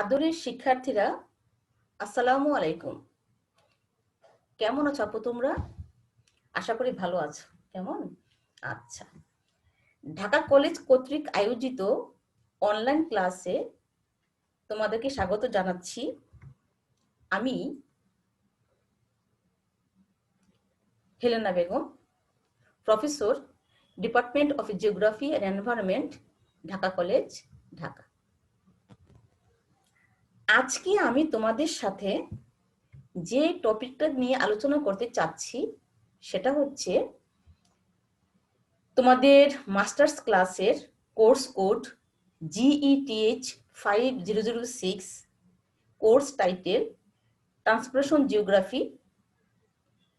আদরের শিক্ষার্থীরা, আসসালামু আলাইকুম। কেমন আছো আপু তোমরা? আশা করি ভালো আছো। কেমন? আচ্ছা। ঢাকা কলেজ কর্তৃক আয়োজিত অনলাইন ক্লাসে তোমাদেরকে স্বাগত জানাচ্ছি। আমি Helena Begum, professor, department of geography and environment, Dhaka college, Dhaka. আজকে আমি তোমাদের সাথে যে টপিকটা নিয়ে আলোচনা করতে চাচ্ছি সেটা হচ্ছে তোমাদের মাস্টার্স ক্লাসের course code GETH 5006, course title transportation geography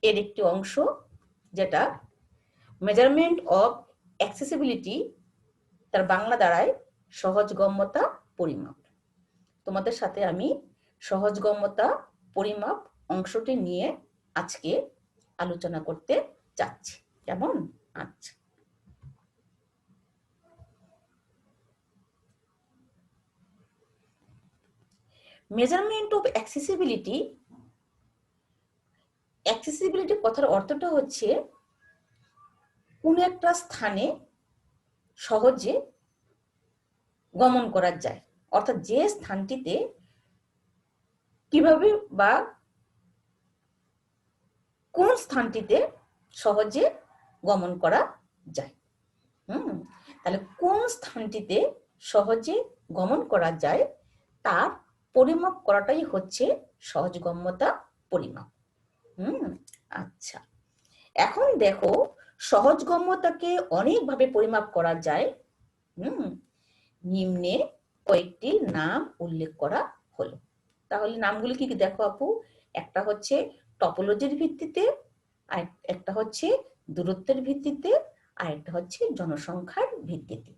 এর একটি অংশ, যেটা মেজারমেন্ট অফ অ্যাক্সেসিবিলিটি, তার বাংলা দাঁড়ায় সহজগম্যতা পরিমাপ। তোমাদের সাথে আমি সহজগম্যতা পরিমাপ অংশটি নিয়ে আজকে আলোচনা করতে চাচ্ছি। কেমন? আচ্ছা। মেজারমেন্ট অফ অ্যাক্সেসিবিলিটি কথার অর্থটা হচ্ছে কোনো একটা স্থানে সহজে গমন করা যায়, অর্থাৎ যে স্থানটিতে কিভাবে বা কোন স্থানটিতে সহজে গমন করা যায়। তাহলে কোন স্থানটিতে সহজে গমন করা যায় তার পরিমাপ করাটাই হচ্ছে সহজগম্যতা পরিমাপ। আচ্ছা, এখন দেখো সহজগম্যতাকে অনেকভাবে পরিমাপ করা যায়। নিম্নে কয়েকটি নাম উল্লেখ করা হলো। তাহলে নামগুলি কি কি দেখো আপু? একটা হচ্ছে টপোলজির ভিত্তিতে, আর একটা হচ্ছে দূরত্বের ভিত্তিতে, আর একটা হচ্ছে জনসংখ্যার ভিত্তিতে।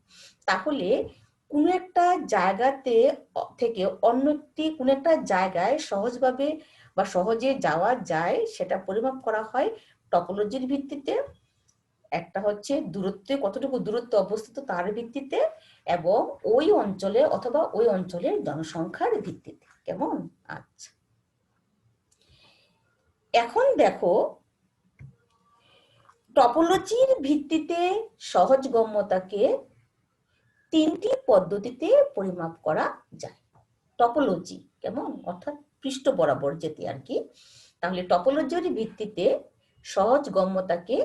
তাহলে কোন একটা জায়গাতে থেকে অন্য একটি কোন একটা জায়গায় সহজভাবে বা সহজে যাওয়া যায় সেটা পরিমাপ করা হয় টপোলজির ভিত্তিতে। একটা হচ্ছে দূরত্বে, কতটুকু দূরত্ব অবস্থিত তার ভিত্তিতে, এবং ওই অঞ্চলে অথবা ওই অঞ্চলের জনসংখ্যার ভিত্তিতে। কেমন? আচ্ছা, এখন দেখো টপোলজির ভিত্তিতে সহজগম্যতাকে তিনটি পদ্ধতিতে পরিমাপ করা যায়। টপোলজি কেমন, অর্থাৎ পৃষ্ঠ বরাবর যেতে আর কি। তাহলে টপোলজির ভিত্তিতে সহজগম্যতাকে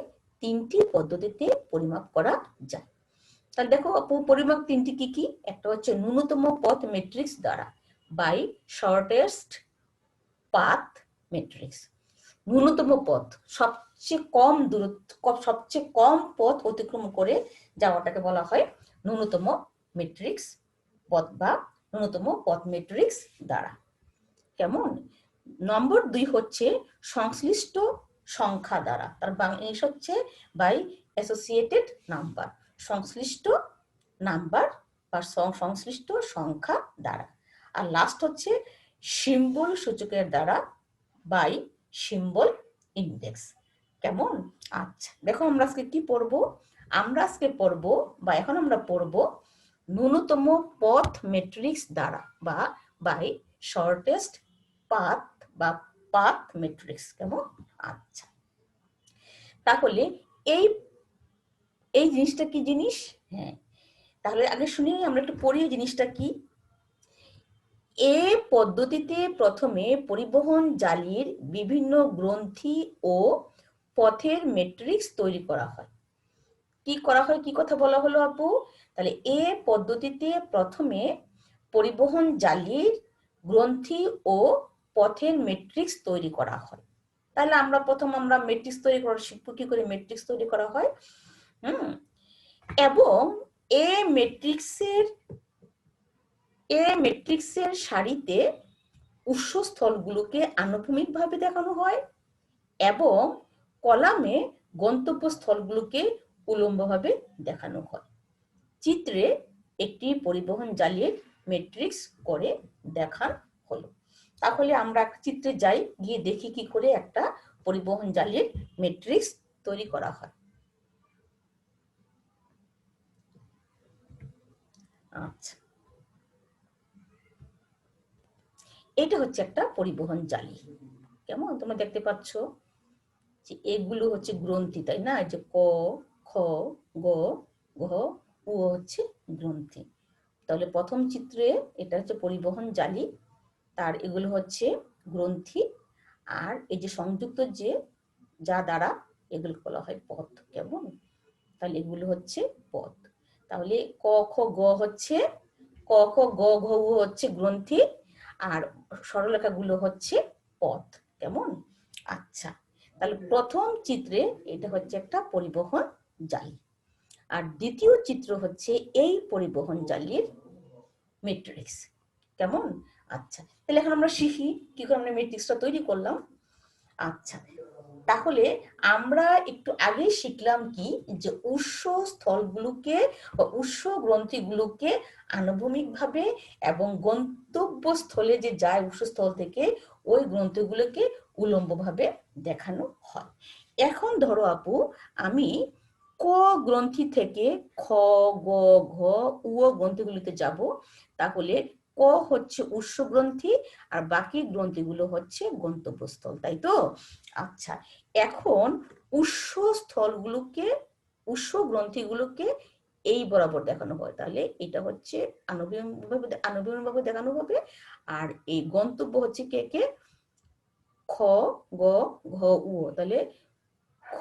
তিনটি পদ্ধতিতে পরিমাপ করা যায়। তাহলে দেখো পরিমাপ তিনটি কি কি? একটা হচ্ছে ন্যূনতম পথ ম্যাট্রিক্স দ্বারা, বাই শর্টেস্ট পাথ ম্যাট্রিক্স। ন্যূনতম পথ, সবচেয়ে কম দূরত্ব, সবচেয়ে কম পথ অতিক্রম করে যাওয়াটাকে বলা হয় ন্যূনতম ম্যাট্রিক্স পথ বা ন্যূনতম পথ ম্যাট্রিক্স দ্বারা। কেমন? নম্বর 2 হচ্ছে সংশ্লিষ্ট সংখ্যা দ্বারা, তার ইংলিশ হচ্ছে বাই অ্যাসোসিয়েটেড নাম্বার, সংশ্লিষ্ট নাম্বার বা সংশ্লিষ্ট সংখ্যা দ্বারা। আর লাস্ট হচ্ছে সিম্বল সূচকের দ্বারা, বাই সিম্বল ইন্ডেক্স। কেমন? আচ্ছা, দেখো আমরা আজকে কি পড়বো? আমরা আজকে পড়বো বা এখন আমরা পড়বো ন্যূনতম পথ ম্যাট্রিক্স দ্বারা বা বাই শর্টেস্ট পাথ বা পাথ ম্যাট্রিক্স। কেমন? আচ্ছা, তাহলে এই এই জিনিসটা কি জিনিস? হ্যাঁ, তাহলে আগে শুনি, আমরা একটু পড়ি জিনিসটা কি। এ পদ্ধতিতে প্রথমে পরিবহন জালির বিভিন্ন গ্রন্থি ও পথের ম্যাট্রিক্স তৈরি করা হয়। কি করা হয়, কি কথা বলা হলো আপু? তাহলে এ পদ্ধতিতে প্রথমে পরিবহন জালির গ্রন্থি ও পথের ম্যাট্রিক্স তৈরি করা হয়। তাহলে আমরা ম্যাট্রিক্স তৈরি করা শিখবো, কি করে ম্যাট্রিক্স তৈরি করা হয়। এবং এ ম্যাট্রিক্সের সারিতে উৎসস্থলগুলোকে আনুভূমিকভাবে দেখানো হয় এবং কলামে গন্তব্যস্থলগুলোকে উলম্বভাবে দেখানো হয়। চিত্রে একটি পরিবহন জালির ম্যাট্রিক্স করে দেখান হলো। তাহলে আমরা চিত্রে যাই, গিয়ে দেখি কি করে একটা পরিবহন জালির ম্যাট্রিক্স তৈরি করা হয়। আচ্ছা, এটা হচ্ছে একটা পরিবহন জালি। কেমন, তোমরা দেখতে পাচ্ছ যে এগুলো হচ্ছে গ্রন্থি, তাই না? যে ক, খ, গ, ঘ, উ হচ্ছে গ্রন্থি। তাহলে প্রথম চিত্রে এটা হচ্ছে পরিবহন জালি, তার এগুলো হচ্ছে গ্রন্থি, আর এই যে সংযুক্ত যে যা দ্বারা এগুলো বলা হয় পথ। কেমন, তাহলে এগুলো হচ্ছে পথ। তাহলে ক খ গ হচ্ছে, ক খ গ ঘ উ হচ্ছে গ্রন্থি, আর সরলরেখাগুলো হচ্ছে পথ। কেমন, আচ্ছা। তাহলে প্রথম চিত্রে এটা হচ্ছে একটা পরিবহন জালি, আর দ্বিতীয় চিত্র হচ্ছে এই পরিবহন জালির ম্যাট্রিক্স। কেমন, আচ্ছা। তাহলে এখন আমরা শিখি কি করে আমরা ম্যাট্রিক্সটা তৈরি করলাম। আচ্ছা, তাহলে আমরা একটু আগেই শিখলাম কি, যে উৎস স্থলগুলোকে বা উৎস গ্রন্থিগুলোকে আনুভূমিকভাবে এবং গন্তব্যস্থলে যে যায় উৎসস্থল থেকে ওই গ্রন্থিগুলোকে উলম্বভাবে দেখানো হয়। এখন ধরো আপু, আমি ক গ্রন্থি থেকে খ, গ, ঘ, উ গ্রন্থিগুলিতে যাব, তাহলে ক হচ্ছে উৎস গ্রন্থি আর বাকি গ্রন্থিগুলো হচ্ছে গন্তব্যস্থল, তাই তো? আচ্ছা, এখন উৎস স্থলগুলোকে, উৎস গ্রন্থিগুলোকে এই বরাবর দেখানো হয়, তাহলে এটা হচ্ছে আনুভূমিকভাবে দেখানো হবে, আর এই গন্তব্য হচ্ছে কে কে, খ, গ, ঘ, উ। তাহলে খ,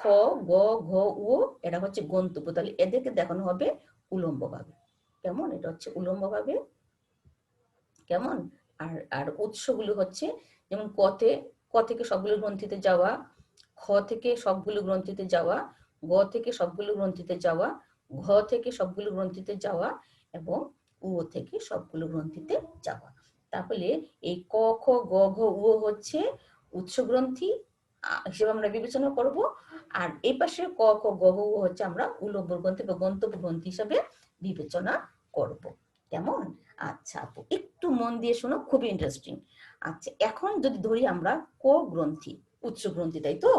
গ, ঘ, উ এটা হচ্ছে গন্তব্য, তাহলে এদেরকে দেখানো হবে উলম্বভাবে। কেমন, এটা হচ্ছে উলম্বভাবে। কেমন, আর আর উৎসগুলো হচ্ছে যেমন ক থেকে সবগুলো গ্রন্থিতে যাওয়া, খ থেকে সবগুলো গ্রন্থিতে যাওয়া, গ থেকে সবগুলো গ্রন্থিতে যাওয়া, ঘ থেকে সবগুলো গ্রন্থিতে যাওয়া, এবং উ থেকে সবগুলো গ্রন্থিতে যাওয়া। তাহলে এই ক, খ, গ, ঘ, উ হচ্ছে উৎস গ্রন্থি হিসেবে আমরা বিবেচনা করব, আর এই পাশে ক, খ, গ, ঘ, উ হচ্ছে আমরা উলম্ব গ্রন্থি বা গন্তব্য গ্রন্থি হিসেবে বিবেচনা করব। কেমন, আচ্ছা আপু একটু মন দিয়ে শোনো, খুবই ইন্টারেস্টিং। আচ্ছা, এখন যদি ধরি আমরা ক গ্রন্থি, উৎস গ্রন্থি, তাই তো?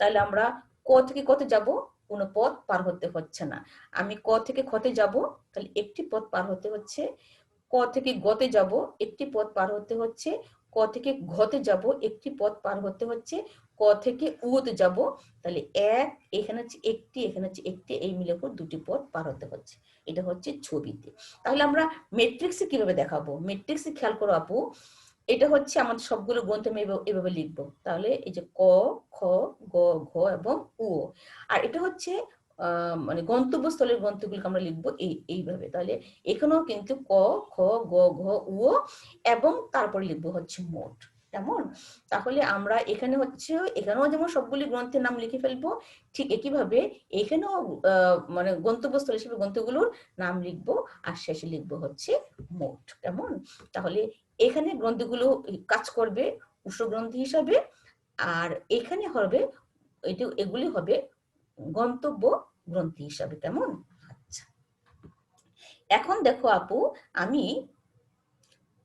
তাহলে আমরা ক থেকে কতে যাব, কোনো পথ পার হতে হচ্ছে না। আমি ক থেকে খতে যাব, তাহলে একটি পথ পার হতে হচ্ছে। ক থেকে গতে যাব, একটি পথ পার হতে হচ্ছে। ক থেকে ঘতে যাব, একটি পথ পার হতে হচ্ছে। ক থেকে উতে যাব, তাহলে এক, এখানে হচ্ছে একটি, এখানে হচ্ছে একটি, এই মিলে দুটি পথ পার হতে হচ্ছে। এটা হচ্ছে ছবিতে। তাহলে আমরা ম্যাট্রিক্সে কিভাবে দেখাবো, ম্যাট্রিক্সে খেয়াল করো আপু, এটা হচ্ছে আমাদের সবগুলো গ্রন্থে আমি এভাবে লিখবো। তাহলে এই যে ক, খ, গ, ঘ এবং উ, আর এটা হচ্ছে মানে গন্তব্যস্থলের গ্রন্থগুলোকে আমরা লিখবো এইভাবে। তাহলে এখানেও কিন্তু ক, খ, গ, ঘ, উ এবং তারপরে লিখবো হচ্ছে মোট। কেমন, তাহলে আমরা এখানে হচ্ছে, এখানেও যেমন সবগুলি গ্রন্থের নাম লিখে ফেলবো, ঠিক একইভাবে এখানেও মানে গন্তব্যস্থল হিসেবে গ্রন্থগুলোর নাম লিখবো, আর শেষে লিখবো হচ্ছে মোট। কেমন, তাহলে এখানে গ্রন্থগুলো কাজ করবে উৎস গ্রন্থি হিসাবে, আর এখানে হবে এগুলি হবে গন্তব্য গ্রন্থি হিসাবে। কেমন, আচ্ছা। এখন দেখো আপু, আমি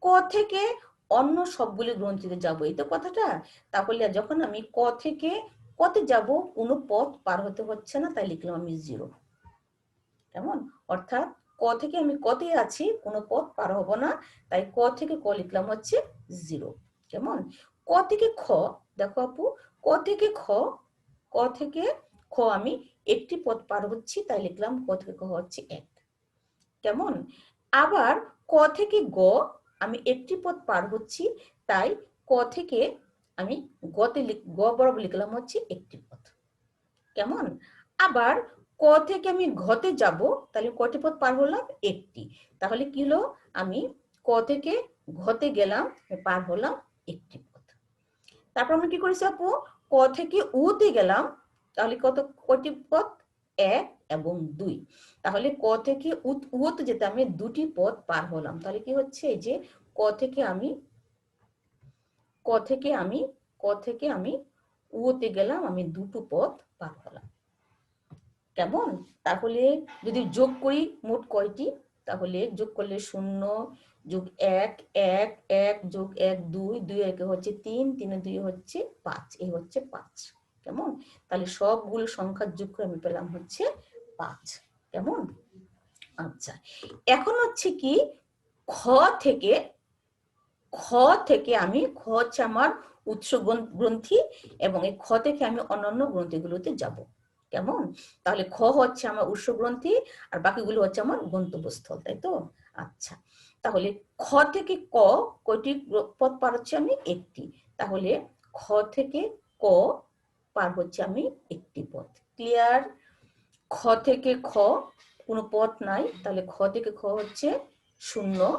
ক থেকে অন্য সবগুলি গ্রন্থিতে যাব, এই তো কথাটা। তাহলে যখন আমি ক থেকে কতে যাব, কোনো পথ পার হতে হচ্ছে না, তাই লিখলাম আমি 0। কেমন, অর্থাৎ ক থেকে আমি কতে আছি, কোনো পথ পার হব না, তাই ক থেকে ক লিখলাম হচ্ছে 0। কেমন, ক থেকে খ, দেখো আপু, ক থেকে খ, ক থেকে খ আমি একটি পথ পার হচ্ছি, তাই লিখলাম ক থেকে খ হচ্ছে 1। কেমন, আবার ক থেকে গ আমি একটি পথ পার হচ্ছি, তাই ক থেকে আমি গ বরাবর লিখলাম হচ্ছে একটি পথ। কেমন, আবার ক থেকে আমি ঘতে যাব, তাহলে কটি পথ পার হলাম, একটি। তাহলে কি হলো, আমি ক থেকে ঘতে গেলাম, পার হলাম একটি পথ। তারপর আমি কি করেছি আপু, ক থেকে উতে গেলাম, তাহলে কটি পথ, 1 এবং 2। তাহলে ক থেকে উতে যেতে আমি দুটি পথ পার হলাম, তাহলে কি হচ্ছে, এই যে ক থেকে আমি উতে গেলাম, আমি দুটো পথ পার হলাম। কেমন, তাহলে যদি যোগ করি মোট কয়টি, তাহলে যোগ করলে 0 যোগ 1 1 1 যোগ 1 2 2 1 হচ্ছে 3 3 2 হচ্ছে 5, এই হচ্ছে 5। কেমন, তাহলে সবগুলো সংখ্যার যোগ করে আমি পেলাম হচ্ছে 5। কেমন, আচ্ছা। এখন হচ্ছে কি, খ থেকে খ থেকে আমি, খ হচ্ছে আমার উৎস গ্রন্থি, এবং এই খ থেকে আমি অন্যান্য গ্রন্থিগুলোতে যাব। কেমন? তাহলে খ হচ্ছে আমার উৎস গ্রন্থি, আর বাকিগুলো হচ্ছে আমার গন্তব্যস্থল, তাই তো? আচ্ছা, তাহলে খ থেকে ক কয়টি পথ পার হচ্ছে আমি? একটি। তাহলে খ থেকে ক পার হচ্ছে আমি একটি পথ। ক্লিয়ার? খ থেকে খ কোনো পথ নাই, তাহলে খ থেকে খ হচ্ছে 0।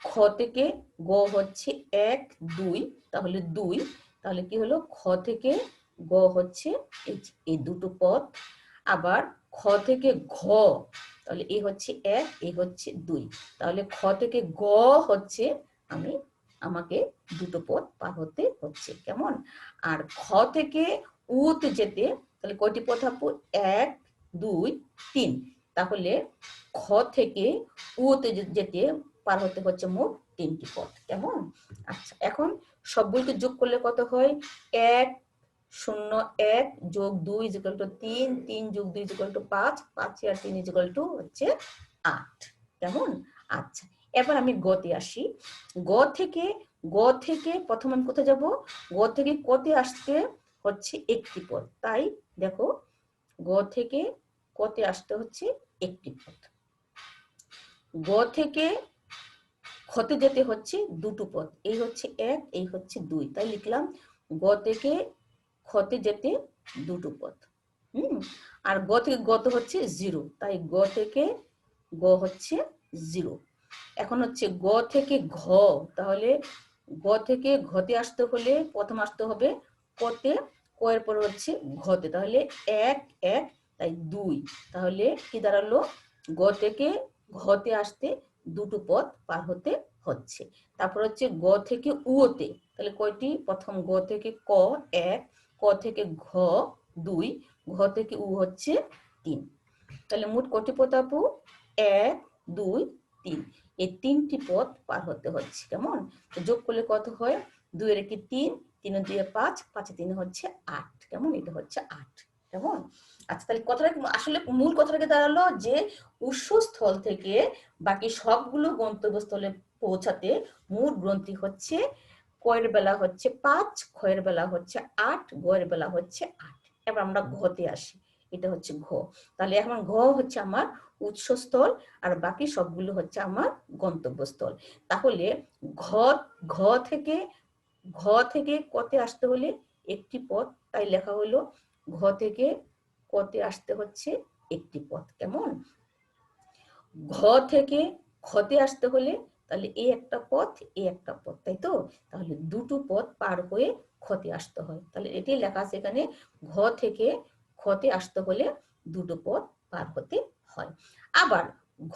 খ থেকে গ হচ্ছে 1 2, তাহলে 2। তাহলে কি হলো? খ থেকে গ হচ্ছে এই দুটো পথ। আবার খ থেকে ঘ, তাহলে এই হচ্ছে 1, এই হচ্ছে 2, তাহলে খ থেকে গ হচ্ছে আমাকে দুটো পথ পার হতে হচ্ছে। কেমন? আর খ থেকে উতে যেতে তাহলে কয়টি পথ আপু? 1 2 3। তাহলে খ থেকে উতে যেতে পার হতে হচ্ছে মোট 3টি পথ। কেমন? আচ্ছা, এখন সবগুলোকে যোগ করলে কত হয়? 1 0 1 যোগ 2 ইকুয়াল টু 3, 3 যোগ 2 ইকুয়াল টু 5, 5 আর 3 ইকুয়াল টু হচ্ছে 8। কেমন? আচ্ছা, এবার আমি গতে আসি। গ থেকে প্রথম আমি কোথায় যাব? গ থেকে কতে আসতে হচ্ছে একটি পথ। তাই দেখো, গ থেকে কতে আসতে হচ্ছে একটি পথ। গ থেকে খতে যেতে হচ্ছে দুটো পথ, এই হচ্ছে 1, এই হচ্ছে 2, তাই লিখলাম গ থেকে খতে যেতে দুটো পথ। আর গ থেকে গত হচ্ছে 0, তাই গ থেকে গ হচ্ছে 0। এখন হচ্ছে গ থেকে ঘ, তাহলে গ থেকে ঘতে আসতে হলে প্রথম আসতে হবে কতে, ক এর পর হচ্ছে ঘতে, তাহলে 1 1, তাই 2। তাহলে কি দাঁড়ালো? গ থেকে ঘতে আসতে দুটো পথ পার হতে হচ্ছে। তারপর হচ্ছে গ থেকে উতে, তাহলে কয়টি? প্রথম গ থেকে ক 1, ক থেকে ঘ 2, ঘ থেকে উ হচ্ছে 3। তাহলে মোট কয়টি পথ আপু? 1 2 3, এই 3টি পথ পার হতে হচ্ছে। কেমন? তো যোগ করলে কত হয়? 2 এর 3, 3 এর 2 5, 5 এর 3 হচ্ছে 8। কেমন? এটা হচ্ছে 8। কেমন? আচ্ছা, তাহলে কথাটা আসলে মূল কথাটাকে দাঁড়ালো যে উৎসস্থল থেকে বাকি সবগুলো গন্তব্যস্থলে পৌঁছাতে মোট গ্রন্থি হচ্ছে কয়ের বেলা হচ্ছে 5, ক্ষয়ের বেলা হচ্ছে 8, গয়ের বেলা হচ্ছে 8। এবার আমরা ঘতে আসি, এটা হচ্ছে ঘ। তাহলে এখন ঘ হচ্ছে আমার উৎসস্থল, আর বাকি সবগুলো হচ্ছে আমার গন্তব্যস্থল। তাহলে ঘ ঘ থেকে ঘ থেকে কতে আসতে হলে একটি পথ, তাই লেখা হলো ঘ থেকে কতে আসতে হচ্ছে একটি পথ। কেমন? ঘ থেকে খতে আসতে হলে তাহলে এই একটা পথ, এই একটা পথ, তাই তো? তাহলে দুটো পথ পার হয়ে খতে আসতে হয়। তাহলে এটাই লেখা আছে এখানে, ঘ থেকে খতে আসতে হলে দুটো পথ পার হতে হয়। আবার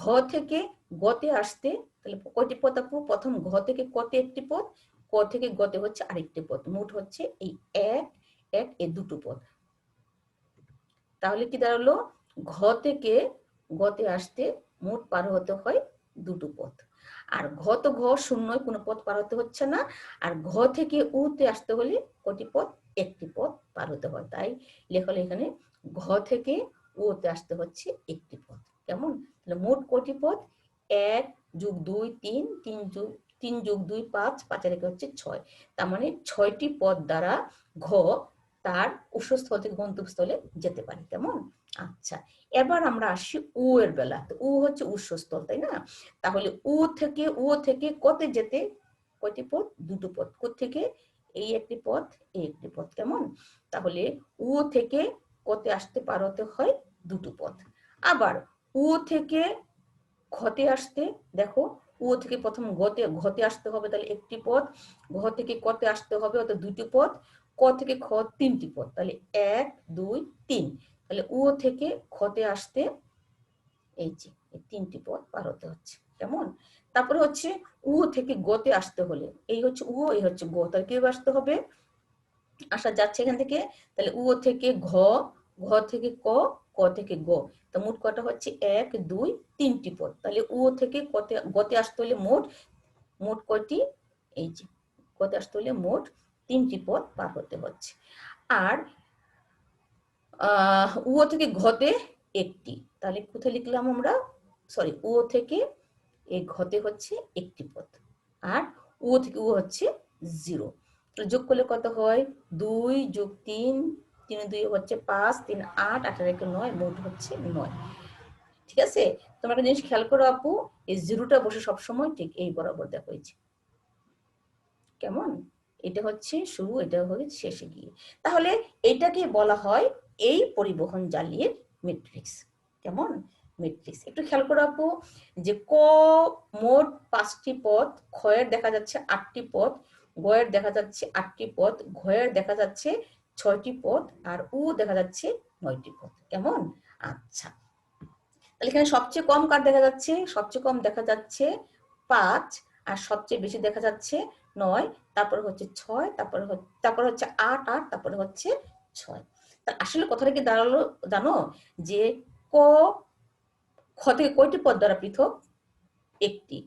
ঘ থেকে গতে আসতে তাহলে কয়টি পথ আপু? প্রথম ঘ থেকে কতে একটি পথ, ক থেকে গতে হচ্ছে আরেকটি পথ, মোট হচ্ছে এই 1 1, এই দুটো পথ। তাহলে কি দাঁড়ালো? ঘ থেকে গতে আসতে মোট পার হতে হয় দুটো পথ। আর ঘ তো ঘ শূন্যই, কোনো পথ পার হতে হচ্ছে না। আর ঘ থেকে উতে আসতে হলে কটি পথ? একটি পথ পার হতে হয়। তাই লেখা হলো এখানে ঘ থেকে উতে আসতে হচ্ছে একটি পথ। কেমন? তাহলে মোট কটি পথ? 1 যোগ 2 3, 3 যোগ 2 5, 5 এর হচ্ছে 6। তার মানে 6টি পথ দ্বারা ঘ তার উৎসস্থল থেকে গন্তব্যস্থলে যেতে পারে। কেমন? আচ্ছা, এবার আমরা আসি উ এর বেলা। তো উ হচ্ছে উৎসস্থল, তাই না? তাহলে উ থেকে কতে যেতে কয়টি পথ? দুটো পথ। কোত্থেকে? এই একটি পথ, এই একটি পথ। কেমন? তাহলে উ থেকে কতে আসতে পার হতে হয় দুটো পথ। আবার উ থেকে ঘতে আসতে দেখো, উ থেকে প্রথম ঘতে আসতে হবে, তাহলে একটি পথ। ঘ থেকে কতে আসতে হবে, অর্থাৎ দুটি পথ। ক থেকে খ 3টি পথ, তাহলে 1 2 3। তাহলে উ থেকে খতে আসতে এই যে এই 3টি পথ পার হতে হচ্ছে। কেমন? তারপরে হচ্ছে উ থেকে গতে আসতে হলে এই হচ্ছে উ, এই হচ্ছে গ, তাহলে কিভাবে আসতে হবে? আসা যাচ্ছে এখান থেকে, তাহলে উ থেকে ঘ, ঘ থেকে ক, ক থেকে গ, তো মোট কটা হচ্ছে 1 2 3টি পথ। তাহলে উ থেকে গতে আসতে হলে মোট কয়টি? এই যে গতে আসতে হলে মোট 3টি পথ পার হতে হচ্ছে। আর উ থেকে ঘতে একটি, তাহলে কোথায় লিখলাম আমরা? সরি, উ থেকে এই ঘতে হচ্ছে একটি পথ। আর উ থেকে উ হচ্ছে 0। যোগ করলে কত হয় 2 যোগ 3, 3 2 হচ্ছে 5, 3 8, 8 আর 1 9, মোট হচ্ছে 9। ঠিক আছে, তোমরা একটা জিনিস খেয়াল করো আপু, এই জিরোটা বসে সবসময় ঠিক এই বরাবর দেখো, কেমন, এটা হচ্ছে শুরু, এটা হচ্ছে শেষে গিয়ে। তাহলে এটাকে বলা হয় এই পরিবহন জালির ম্যাট্রিক্স। কেমন, ম্যাট্রিক্স। একটু খেয়াল করো আপু, যে ক মোট 5টি পদ, ক্ষয়ের দেখা যাচ্ছে 8টি পদ, গয়ের দেখা যাচ্ছে 8টি পদ, ঘয়ের দেখা যাচ্ছে 6টি পদ, আর উ দেখা যাচ্ছে 9টি পদ। কেমন, আচ্ছা। তাহলে এখানে সবচেয়ে কম কার দেখা যাচ্ছে, সবচেয়ে কম দেখা যাচ্ছে 5, আর সবচেয়ে বেশি দেখা যাচ্ছে 9, তারপরে হচ্ছে 6, তারপরে হচ্ছে 8, তারপরে হচ্ছে 6। আসলে কথাটা কি দাঁড়ালো জানো, যে ক খ থেকে কয়টি পদ দ্বারা পৃথক, একটি।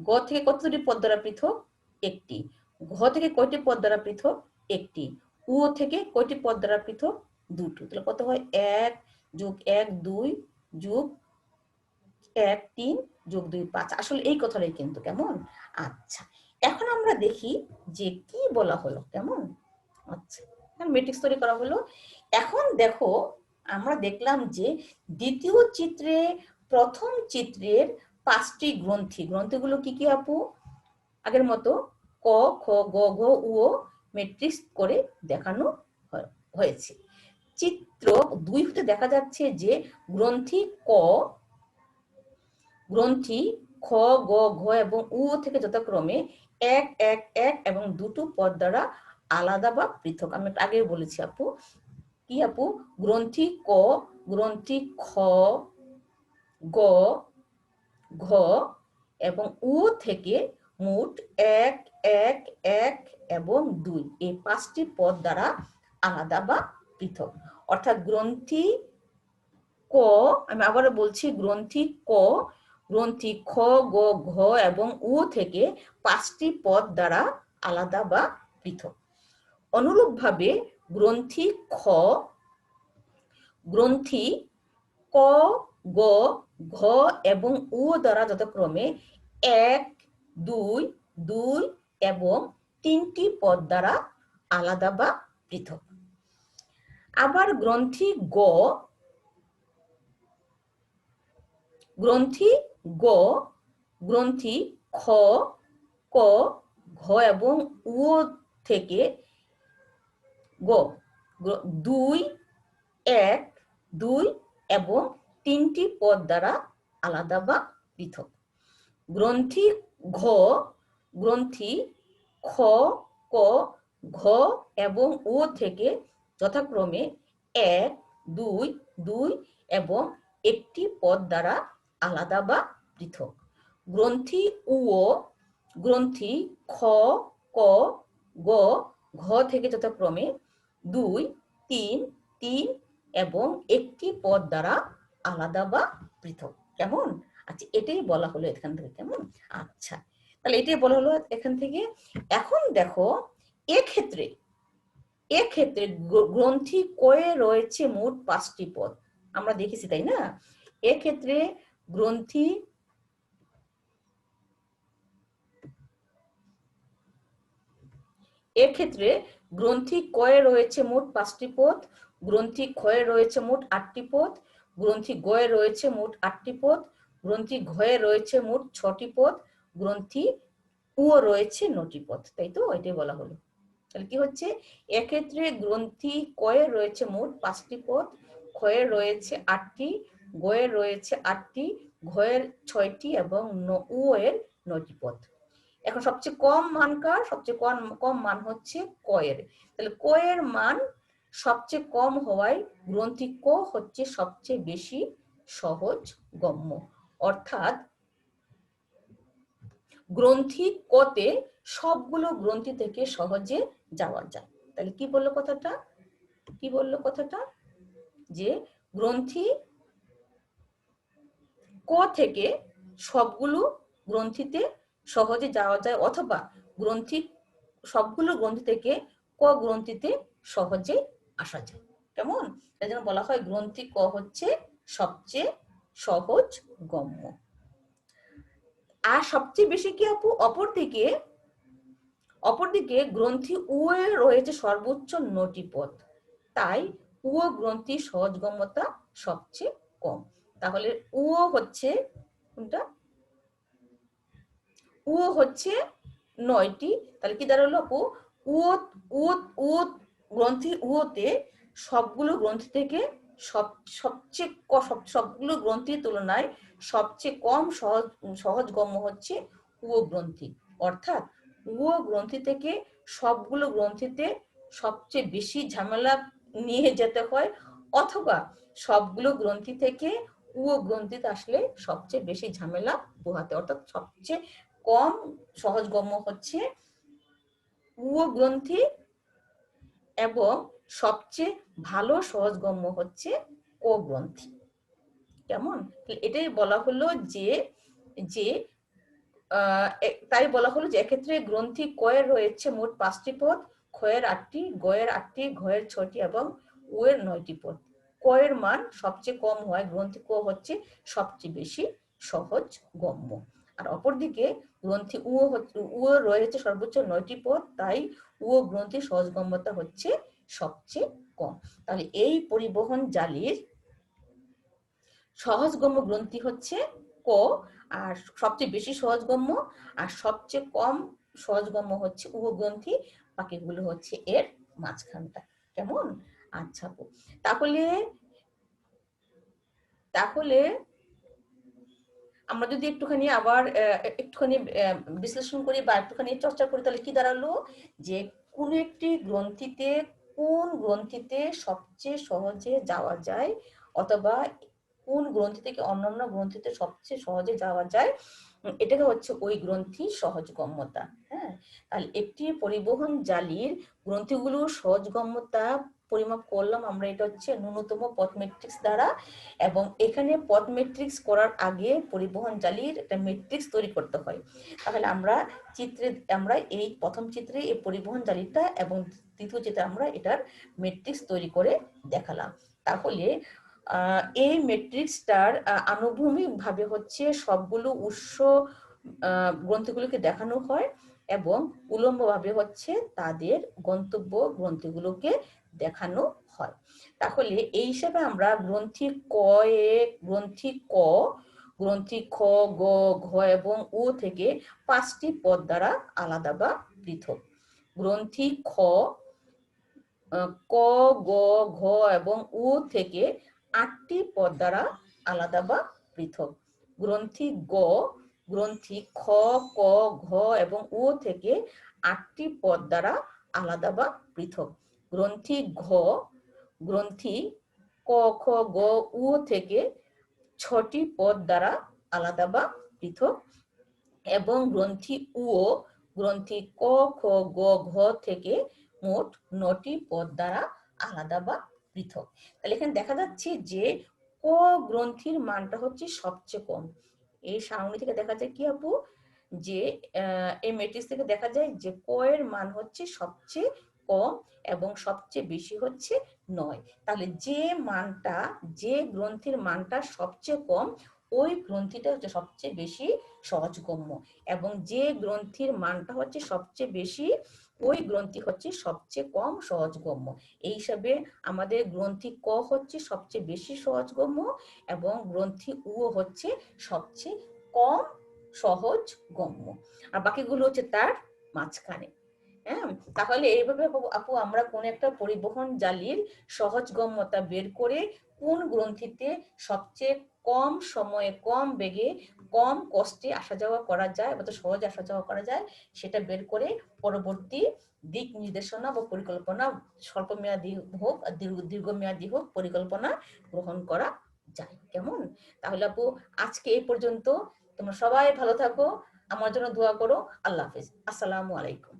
গ থেকে কতটি পদ দ্বারা পৃথক, একটি। ঘ থেকে কয়টি পদ দ্বারা পৃথক, একটি। উ থেকে কয়টি পদ দ্বারা পৃথক, দুটো। তাহলে কত হয় 1 যোগ 1 2 যোগ 1 3 যোগ 2 5। আসলে এই কথাটাই কিন্তু। কেমন, আচ্ছা। এখন আমরা দেখি যে কি বলা হলো। কেমন, আচ্ছা, ম্যাট্রিক্স তৈরি করা হলো। এখন দেখো, আমরা দেখলাম যে দ্বিতীয় চিত্রে প্রথম চিত্রের 5টি গ্রন্থি, গ্রন্থিগুলো কি কি আপু, আগের মতো ক খ গ ঘ উ ম্যাট্রিক্স করে দেখানো হয়েছে। চিত্র 2 হতে দেখা যাচ্ছে যে গ্রন্থি ক, গ্রন্থি খ গ ঘ এবং উ থেকে যথাক্রমে 1 1 1 এবং 2টো পদ দ্বারা আলাদা বা পৃথক। আমি আগে বলেছি আপু, কি আপু, গ্রন্থি ক, গ্রন্থি খ গ ঘ এবং উ থেকে মোট 1 1 1 এবং 2, এই 5টি পদ দ্বারা আলাদা বা পৃথক। অর্থাৎ গ্রন্থি ক, আমি আবারও বলছি, গ্রন্থি ক, গ্রন্থি খ গ ঘ এবং উ থেকে 5টি পদ দ্বারা আলাদা বা পৃথক। অনুরূপভাবে গ্রন্থি খ, গ্রন্থি ক গ ঘ এবং উ দ্বারা যথাক্রমে 1 2 2 এবং 3টি পদ দ্বারা আলাদা বা পৃথক। আবার গ্রন্থি গ, গ্রন্থি গ, গ্রন্থি খ ক ঘ এবং উ থেকে গ 2 1 2 এবং 3টি পদ দ্বারা আলাদা বা পৃথক। গ্রন্থি ঘ, গ্রন্থি খ ক ঘ এবং ও থেকে যথাক্রমে 1 2 2 এবং 1টি পদ দ্বারা আলাদা বা পৃথক। গ্রন্থি উ, গ্রন্থি খ ক গ ঘ থেকে যথাক্রমে 2 3 3 এবং 1টি পদ দ্বারা আলাদা বা পৃথক। কেমন, আচ্ছা, এটাই বলা হলো এখান থেকে। কেমন, আচ্ছা, তাহলে এটাই বলা হলো এখান থেকে। এখন দেখো, এক্ষেত্রে গ্রন্থি কয়ে রয়েছে মোট 5টি পদ, আমরা দেখেছি তাই না। এক্ষেত্রে গ্রন্থি এক্ষেত্রে গ্রন্থি কয়ে রয়েছে মোট 5টি পদ, গ্রন্থি ক্ষয়ে রয়েছে মোট 8টি পদ, গ্রন্থি গয়ে রয়েছে মোট 8টি পদ, গ্রন্থি ঘয়ে রয়েছে মোট 6টি পদ, গ্রন্থি উ রয়েছে 9টি পদ। তাই তো, এটাই বলা হলো। তাহলে কি হচ্ছে, এক্ষেত্রে গ্রন্থি কয়ে রয়েছে মোট 5টি পদ, ক্ষয়ে রয়েছে 8টি, গয়ে রয়েছে 8টি, ঘয়ের 6টি এবং উ এর 9টি পদ। এখন সবচেয়ে কম মান কার, সবচেয়ে কম মান হচ্ছে কয়ের। তাহলে কয়ের মান সবচেয়ে কম হওয়ায় গ্রন্থি ক হচ্ছে সবচেয়ে বেশি সহজ গম্য। অর্থাৎ গ্রন্থি কতে সবগুলো গ্রন্থি থেকে সহজে যাওয়া যায়। তাহলে কি বললো কথাটা, কি বললো কথাটা, যে গ্রন্থি ক থেকে সবগুলো গ্রন্থিতে সহজে যাওয়া যায়, অথবা গ্রন্থি সবগুলো গ্রন্থি থেকে ক গ্রন্থিতে সহজে আসা যায়। কেমন, এই জন্য বলা হয় গ্রন্থি ক হচ্ছে সবচেয়ে সহজ গম্য। আর সবচেয়ে বেশি কি আপু, অপরদিকে অপরদিকে গ্রন্থি উ এ রয়েছে সর্বোচ্চ 9টি পদ, তাই উ গ্রন্থির সহজগম্যতা সবচেয়ে কম। তাহলে উ হচ্ছে কোনটা, উ হচ্ছে 9টি, তাহলে কি দাঁড়ালো আপু, উ উ উ গ্রন্থি উতে সবগুলো গ্রন্থি থেকে সবচেয়ে সবগুলো গ্রন্থির তুলনায় সবচেয়ে কম সহজগম্য হচ্ছে উ গ্রন্থি। অর্থাৎ উ গ্রন্থি থেকে সবগুলো গ্রন্থিতে সবচেয়ে বেশি ঝামেলা নিয়ে যেতে হয়, অথবা সবগুলো গ্রন্থি থেকে উ গ্রন্থিতে আসলে সবচেয়ে বেশি ঝামেলা পোহাতে, অর্থাৎ সবচেয়ে কম সহজগম্য হচ্ছে উ গ্রন্থি এবং সবচেয়ে ভালো সহজগম্য হচ্ছে ক গ্রন্থি। কেমন, এটাই বলা হলো যে যে তাই বলা হলো যে এক্ষেত্রে গ্রন্থি ক এর রয়েছে মোট 5টি পদ, খ এর 8টি, গ এর 8টি, ঘ এর 6টি এবং উ এর 9টি পদ। ক এর মান সবচেয়ে কম হয়, গ্রন্থি ক হচ্ছে সবচেয়ে বেশি সহজগম্য। আর অপরদিকে গ্রন্থি উ রয়েছে সর্বোচ্চ 9টি পদ, তাই উ গ্রন্থির সহজগম্যতা হচ্ছে সবচেয়ে কম। তাহলে এই পরিবহন জালির সহজগম্য গ্রন্থি হচ্ছে ক, আর সবচেয়ে বেশি সহজগম্য, আর সবচেয়ে কম সহজগম্য হচ্ছে উ গ্রন্থি, বাকিগুলো হচ্ছে এর মাঝখানটা। কেমন, আচ্ছা আপু, তাহলে তাহলে আমরা যদি একটুখানি আবার একটুখানি বিশ্লেষণ করি বা একটুখানি চর্চা করি, তাহলে কি দাঁড়ালো যে কোন একটি গ্রন্থিতে কোন গ্রন্থিতে সবচেয়ে সহজে যাওয়া যায়, অথবা কোন গ্রন্থি থেকে অন্যান্য গ্রন্থিতে সবচেয়ে সহজে যাওয়া যায়, এটাকে হচ্ছে ওই গ্রন্থির সহজগম্যতা। হ্যাঁ, তাহলে একটি পরিবহন জালির গ্রন্থিগুলোর সহজগম্যতা পরিমাপ করলাম আমরা, এটা হচ্ছে ন্যূনতম পথ ম্যাট্রিক্স দ্বারা। এবং এখানে পথ ম্যাট্রিক্স করার আগে পরিবহন জালির একটা ম্যাট্রিক্স তৈরি করতে হয়। তাহলে আমরা এই প্রথম চিত্রে এই পরিবহন জালিটা এবং দ্বিতীয় চিত্রে আমরা এটার ম্যাট্রিক্স তৈরি করে দেখালাম। তাহলে এই ম্যাট্রিক্সটার আনুভূমিক ভাবে হচ্ছে সবগুলো উৎস গ্রন্থিগুলোকে দেখানো হয় এবং উলম্ব ভাবে হচ্ছে তাদের গন্তব্য গ্রন্থিগুলোকে দেখানো হয়। তাহলে এই হিসাবে আমরা গ্রন্থি ক এ গ্রন্থি ক, গ্রন্থি খ, গ, ঘ এবং উ থেকে 5টি পদ দ্বারা আলাদা বা পৃথক। গ্রন্থি খ, ক, গ, ঘ এবং উ থেকে 8টি পদ দ্বারা আলাদা বা পৃথক। গ্রন্থি গ, গ্রন্থি খ, ক, ঘ এবং উ থেকে 8টি পদ দ্বারা আলাদা বা পৃথক। গ্রন্থি ঘ, গ্রন্থি ক, খ, গ, উ থেকে 6টি পদ দ্বারা আলাদা বা পৃথক। এবং গ্রন্থি উ, গ্রন্থি ক, খ, গ, ঘ থেকে মোট 9টি পদ দ্বারা আলাদা বা পৃথক। তাহলে এখানে দেখা যাচ্ছে যে ক গ্রন্থির মানটা হচ্ছে সবচেয়ে কম। এই সারণী থেকে দেখা যায় কি আপু, যে এই ম্যাট্রিক্স থেকে দেখা যায় যে ক এর মান হচ্ছে সবচেয়ে কম এবং সবচেয়ে বেশি হচ্ছে 9। তাহলে যে গ্রন্থির মানটা সবচেয়ে কম, ওই গ্রন্থিটা হচ্ছে সবচেয়ে বেশি সহজগম্য, এবং যে গ্রন্থির মানটা হচ্ছে সবচেয়ে বেশি, ওই গ্রন্থি হচ্ছে সবচেয়ে কম সহজগম্য। এই হিসাবে আমাদের গ্রন্থি ক হচ্ছে সবচেয়ে বেশি সহজগম্য এবং গ্রন্থি উ হচ্ছে সবচেয়ে কম সহজগম্য, আর বাকিগুলো হচ্ছে তার মাঝখানে। হ্যাঁ, তাহলে এইভাবে আপু আমরা কোন একটা পরিবহন জালির সহজগম্যতা বের করে কোন গ্রন্থিতে সবচেয়ে কম সময়ে কম বেগে কম কষ্টে আসা যাওয়া করা যায় বা সহজে আসা যাওয়া করা যায়, সেটা বের করে পরবর্তী দিক নির্দেশনা বা পরিকল্পনা, স্বল্পমেয়াদী হোক আর দীর্ঘমেয়াদী হোক, পরিকল্পনা গ্রহণ করা যায়। কেমন, তাহলে আপু আজকে এই পর্যন্ত। তোমরা সবাই ভালো থাকো, আমার জন্য দোয়া করো। আল্লাহ হাফেজ, আসসালামু আলাইকুম।